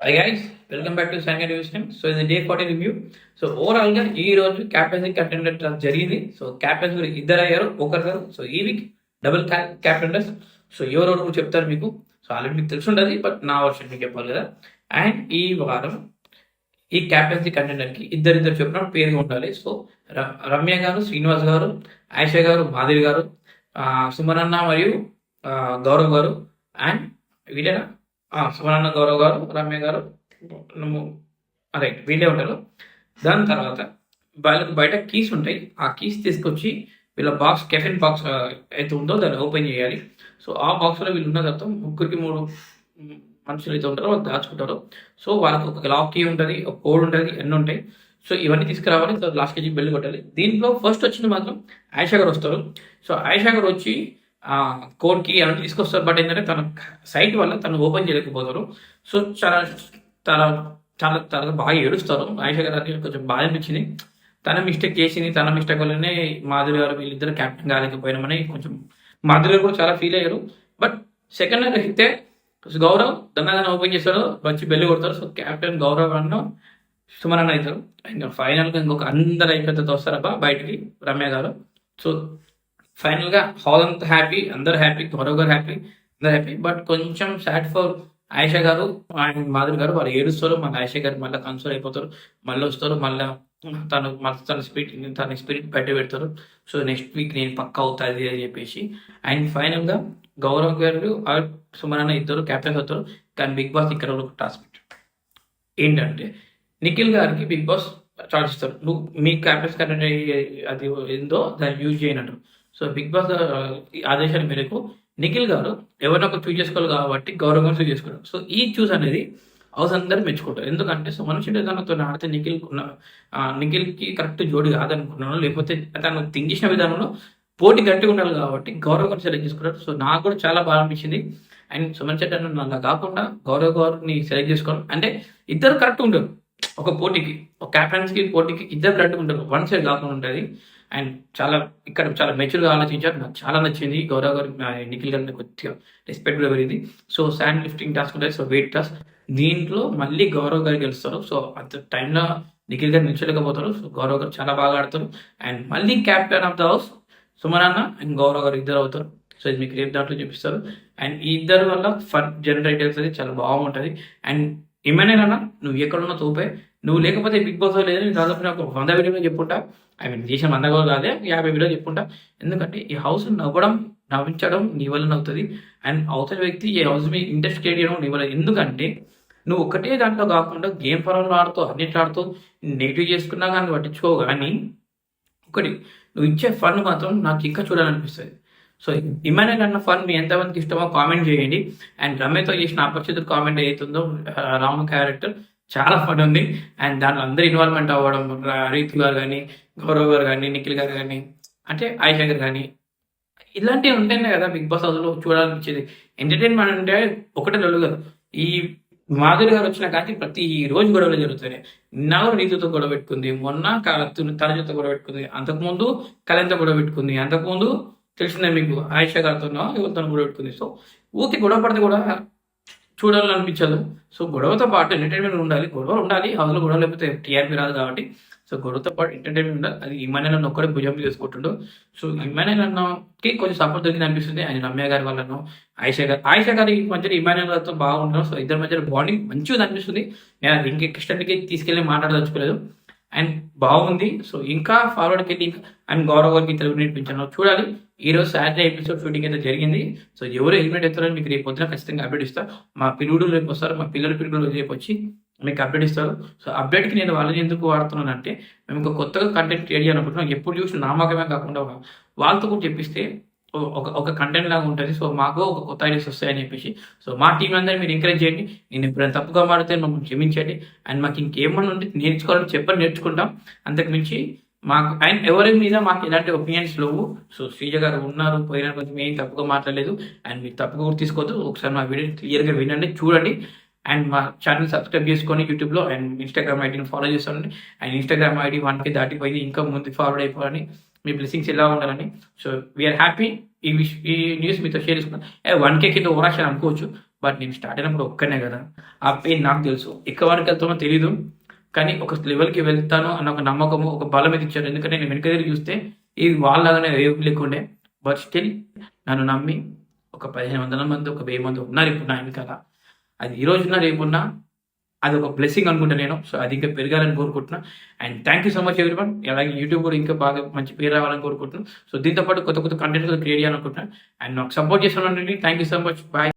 Hi guys, welcome back to Sanga Division. So ఇది day 40 review. So overall గా ఈ రోజు క్యాప్టెన్సీ కంటెండర్ జరిగింది. సో క్యాప్టెన్స్ కూడా ఇద్దరు అయ్యారు, ఒకరు గారు. సో ఈ వీక్ డబుల్ క్యాప్టెండర్స్. సో ఎవరెవరు కూడా చెప్తారు మీకు. సో ఆల్రెడీ మీకు తెలిసి ఉండదు, బట్ నా వర్షన్ మీకు చెప్పాలి కదా. అండ్ ఈ వారం ఈ క్యాప్టెన్సీ కంటెండర్ కి ఇద్దరిద్దరు చెప్పిన పేరుగా ఉండాలి. సో రమ్య గారు, శ్రీనివాస్ గారు, ఆయిషా గారు, మాధురి గారు, సుమనన్న మరియు గౌరవ్ గారు. అండ్ వీళ్ళేనా సుమనన్న, గౌరవ్ గారు, రమ్య గారు, రైట్, వీళ్ళే ఉంటారు. దాని తర్వాత వాళ్ళకి బయట కీస్ ఉంటాయి. ఆ కీస్ తీసుకొచ్చి వీళ్ళ బాక్స్, కెఫిన్ బాక్స్ అయితే ఉందో దాన్ని ఓపెన్ చేయాలి. సో ఆ బాక్స్లో వీళ్ళు ఉన్న తర్వాత ముగ్గురికి మూడు మనుషులు అయితే ఉంటారో వాళ్ళు దాచుకుంటారు. సో వాళ్ళకి ఒక లాక్ కీ ఉంటుంది, ఒక కోడ్ ఉంటుంది, అన్నీ ఉంటాయి. సో ఇవన్నీ తీసుకురావాలి. సో లాస్ట్ కేజీ బెల్ కొట్టాలి. దీంట్లో ఫస్ట్ వచ్చింది మాత్రం ఆయిషా గారు వస్తారు. సో ఆయిషా గారు వచ్చి కోడ్కి అవన్నీ తీసుకొస్తారు. బట్ ఏంటంటే తన సైట్ వల్ల తను ఓపెన్ చేయలేకపోతారు. సో చాలా చాలా చాలా చాలా బాగా ఏడుస్తారు. ఆయిషా గారు కొంచెం బాధ అనిపించింది. తన మిస్టేక్ చేసింది, తన మిస్టేక్ వల్లనే మాధురి గారు వీళ్ళిద్దరు క్యాప్టెన్ కాలేకపోయినామని కొంచెం మాధురి గారు కూడా చాలా ఫీల్ అయ్యారు. బట్ సెకండ్ అయితే గౌరవ్ దన్నదాన్ని ఓపెన్ చేస్తారు, వచ్చి బెల్లి కొడతారు. సో క్యాప్టెన్ గౌరవ్ అన్న సుమన్ అవుతారు. అండ్ ఫైనల్గా ఇంకొక అందరు అయిపోతే వస్తారబ్బా బయటికి రమ్య గారు. సో ఫైనల్గా హాల్ అంతా హ్యాపీ, అందరు హ్యాపీ, గౌరవ్ గారు హ్యాపీ, అందరు హ్యాపీ. బట్ కొంచెం సాడ్ ఫర్ ఆయిషా గారు అండ్ మాధురి గారు. వాళ్ళు ఏడుస్తారు. మళ్ళీ ఆయిషా గారు మళ్ళీ కన్సోల్ అయిపోతారు, మళ్ళీ వస్తారు. మళ్ళీ తన స్పిరిట్ బయట పెడతారు. సో నెక్స్ట్ వీక్ నేను పక్కా అవుతుంది అని చెప్పేసి. అండ్ ఫైనల్గా గౌరవ్ గారు సుమన్ ఇద్దరు క్యాప్టెన్స్ అవుతారు. కానీ బిగ్ బాస్ ఇక్కడ ఒక టాస్క్ ఏంటంటే నిఖిల్ గారికి బిగ్ బాస్ చార్జ్ ఇస్తారు, నువ్వు మీ క్యాప్టెన్స్ కంటెంట్ అది ఏందో దాన్ని యూజ్ చేయనట్టు. సో బిగ్ బాస్ ఆదేశాల మేరకు నిఖిల్ గారు ఎవరినో ఒక చూస్ చేసుకోవాలి కాబట్టి గౌరవ్ గారు చూస్ చేసుకున్నారు. సో ఈ చూస్ అనేది హౌస్ అందరూ మెచ్చుకుంటారు. ఎందుకంటే సో మనుషులు తనతో ఆడితే నిఖిల్కి కరెక్ట్ జోడి కాదనుకున్నాను, లేకపోతే తను థింక్ చేసిన విధానంలో పోటీ గట్టిగా ఉండాలి కాబట్టి గౌరవ్ గారు సెలెక్ట్ చేసుకున్నారు. సో నాకు కూడా చాలా బాగా అనిపించింది. అండ్ సుమన్ చెట్టు అలా కాకుండా గౌరవ్ గారిని సెలెక్ట్ చేసుకోవడం అంటే ఇద్దరు కరెక్ట్ ఉంటారు. ఒక పోటీకి, ఒక క్యాప్టెన్స్కి పోటీకి ఇద్దరు కరెక్ట్గా ఉంటారు, వన్ సైడ్ కాకుండా ఉంటుంది. అండ్ ఇక్కడ చాలా మెచ్యూర్గా ఆలోచించారు. నాకు చాలా నచ్చింది. గౌరవ్ గారు నిఖిల్ గారిని కొద్దిగా రెస్పెక్ట్ కూడా పెరిగింది. సో శాండ్ లిఫ్టింగ్ టాస్క్ ఉంటుంది, సో వెయిట్ టాస్క్. దీంట్లో మళ్ళీ గౌరవ్ గారు గెలుస్తారు. సో అంత టైంలో నిఖిల్ గారు నిల్చలేకపోతారు. సో గౌరవ్ గారు చాలా బాగా ఆడతారు. అండ్ మళ్ళీ క్యాప్టెన్ ఆఫ్ ద హౌస్ సుమనన్న అండ్ గౌరవ్ గారు ఇద్దరు అవుతారు. సో ఇది మీకు రేపు దాంట్లో చూపిస్తారు. అండ్ ఈ ఇద్దరు వల్ల ఫన్ జనరేట్ అవుతుంది, చాలా బాగుంటుంది. అండ్ ఏమైనా నువ్వు ఎక్కడున్నా తోపే, నువ్వు లేకపోతే బిగ్ బాస్ లేదు. దాదాపు నాకు 100 వీడియోలో చెప్పుకుంటా. చేసిన 100 కూడా కాదే, 50 వీడియోలు చెప్పుకుంటా. ఎందుకంటే ఈ హౌస్ నవ్వించడం నీ వల్ల నవ్వుతుంది. అండ్ అవతల వ్యక్తి ఈ హౌస్ మీద ఇంట్రెస్ట్ క్రియేట్ చేయడం నీ వల్ల. ఎందుకంటే నువ్వు ఒకటే దాంట్లో కాకుండా గేమ్ పరంలో ఆడుతూ అన్నిట్లో ఆడుతూ నెగిటివ్ చేసుకున్నా కానీ పట్టించుకో. కానీ ఒకటి నువ్వు ఇచ్చే ఫన్ మాత్రం నాకు ఇంకా చూడాలనిపిస్తుంది. సో ఇమాన్యుల్ అన్న ఫన్ మీ ఎంతమందికి ఇష్టమో కామెంట్ చేయండి. అండ్ రమ్యతో చేసిన అపరిచిత కామెంట్ ఏదైతుందో రాము క్యారెక్టర్ చాలా ఫన్ ఉంది. అండ్ దాంట్లో అందరూ ఇన్వాల్వ్మెంట్ అవ్వడం, రీతు గారు కానీ, గౌరవ్ గారు కానీ, నిఖిల్ గారు కానీ, అంటే ఆయిషా గారు కానీ, ఇలాంటివి ఉంటేనే కదా బిగ్ బాస్ హౌస్లో చూడాలనిపించేది. ఎంటర్టైన్మెంట్ అంటే ఒకటే రోజు కదా. ఈ మాధురి గారు వచ్చిన కానీ ప్రతి రోజు గొడవలు జరుగుతున్నాయి. నిన్న రీతుతో గొడవ పెట్టుకుంది, మొన్న తనజతో గొడవ పెట్టుకుంది, అంతకుముందు కళ్యాణ్తో గొడవ పెట్టుకుంది, అంతకుముందు తెలిసిందే మీకు ఆయిషా గారితోనో ఎవరితో గొడవ పెట్టుకుంది. సో ఊరికి గొడవ పడితే కూడా చూడాలనిపించదు. సో గొడవతో పాటు ఎంటర్టైన్మెంట్ ఉండాలి, గొడవలు ఉండాలి. హౌస్లో గొడవ లేకపోతే టీఆర్పీ రాదు కాబట్టి. సో గొడవతో పాటు ఎంటర్టైన్మెంట్ ఉండాలి. అది ఇమాన్యుల్ అన్న ఒక్కడే భుజం చేసుకుంటుండో. సో ఇమాన్యుల్ అన్నకి కొంచెం సపోర్ట్ దొరికింది అనిపిస్తుంది. ఆయన రమ్య గారి వల్లనో ఆయిషా గారి మధ్యలో ఇమాన్యుల్ గారితో బాగుంటారు. సో ఇద్దరి మధ్యలో బాండింగ్ మంచిగా అనిపిస్తుంది. నేను అది ఇంకెక్స్టెంట్కి తీసుకెళ్ళి మాట్లాడదలుచుకోలేదు. అండ్ బాగుంది. సో ఇంకా ఫార్వర్డ్కి వెళ్ళి అండ్ గౌరవ్ గారికి తెలుగు నేర్పించాను చూడాలి. ఈరోజు సాటర్డే ఎపిసోడ్ షూటింగ్ అయితే జరిగింది. సో ఎవరు ఎలిమినేట్ అవుతారని మీకు రేపు పొద్దున ఖచ్చితంగా అప్డేట్ ఇస్తారు. మా పిల్లలు రేపు వస్తారు, మా పిల్లలు రేపు వచ్చి మీకు అప్డేట్ ఇస్తారు. సో అప్డేట్కి నేను వాళ్ళని ఎందుకు వాడుతున్నాను అంటే, మేము ఇంకా కొత్తగా కంటెంట్ క్రియేట్ చేయాలనుకుంటున్నాం. ఎప్పుడు చూసి నామకమే కాకుండా వాళ్ళతో కూడా చెప్పిస్తే ఒక కంటెంట్ లాగా ఉంటుంది. సో మాకు ఒక కొత్త ఐడియాస్ వస్తాయని చెప్పేసి. సో మా టీం అందరినీ మీరు ఎంకరేజ్ చేయండి. నేను ఎప్పుడైనా తప్పుగా మాడితే మమ్మల్ని క్షమించండి. అండ్ మాకు ఇంకేమన్నా ఉంటే నేర్చుకోవాలని చెప్పని నేర్చుకుంటాం. అంతకుమించి మాకు అండ్ ఎవరి మీద మాకు ఎలాంటి ఒపీనియన్స్ లేవు. సో శ్రీజ గారు ఉన్నారు, పోయినా కొంచెం ఏం తప్పుగా మాట్లాడలేదు. అండ్ మీరు తప్పుగా కూడా తీసుకోవద్దు. ఒకసారి మా వీడియో క్లియర్గా వినండి, చూడండి. అండ్ మా ఛానల్ సబ్స్క్రైబ్ చేసుకొని యూట్యూబ్లో, అండ్ ఇన్స్టాగ్రామ్ ఐడిని ఫాలో చేస్తానండి. అండ్ ఇన్స్టాగ్రామ్ ఐడి 1K దాటిపోయింది, ఇంకా ముందు ఫార్వర్డ్ అయిపోవాలని, మీ బ్లెస్సింగ్స్ ఎలా ఉండాలని. So we are happy. ఈ న్యూస్ మీతో షేర్ చేసుకున్నాను. 1K కింద ఓరాక్షన్ అనుకోవచ్చు, బట్ నేను స్టార్ట్ అయినప్పుడు ఒక్కనే కదా, ఆ పెయిన్ నాకు తెలుసు. ఎక్కడ వరకు వెళ్తానో తెలీదు, కానీ ఒక లెవెల్కి వెళ్తాను అన్న ఒక నమ్మకము, ఒక బలం అయితే ఇచ్చారు. ఎందుకంటే నేను వెనక తిరిగి చూస్తే ఇది వాళ్ళలాగానే రేపు లేకుండే, బట్ స్టిల్ నన్ను నమ్మి ఒక 1500 మంది, ఒక 1000 మంది ఉన్నారు ఇప్పుడు నా వెనకాల. అది ఈ రోజున రేపున్నా అది ఒక బ్లెస్సింగ్ అనుకుంటా నేను. సో అది ఇంకా పెరగాలని కోరుకుంటున్నా. And thank you so much everyone. అలాగే యూట్యూబ్ కూడా ఇంకా బాగా మంచి పేరు రావాలని కోరుకుంటున్నాను. సో దీంతో పాటు కొత్త కంటెంట్ కూడా క్రియేట్ చేయాలనుకుంటున్నాను. అండ్ నాకు సపోర్ట్ చేస్తున్నాను. Thank you so much. Bye.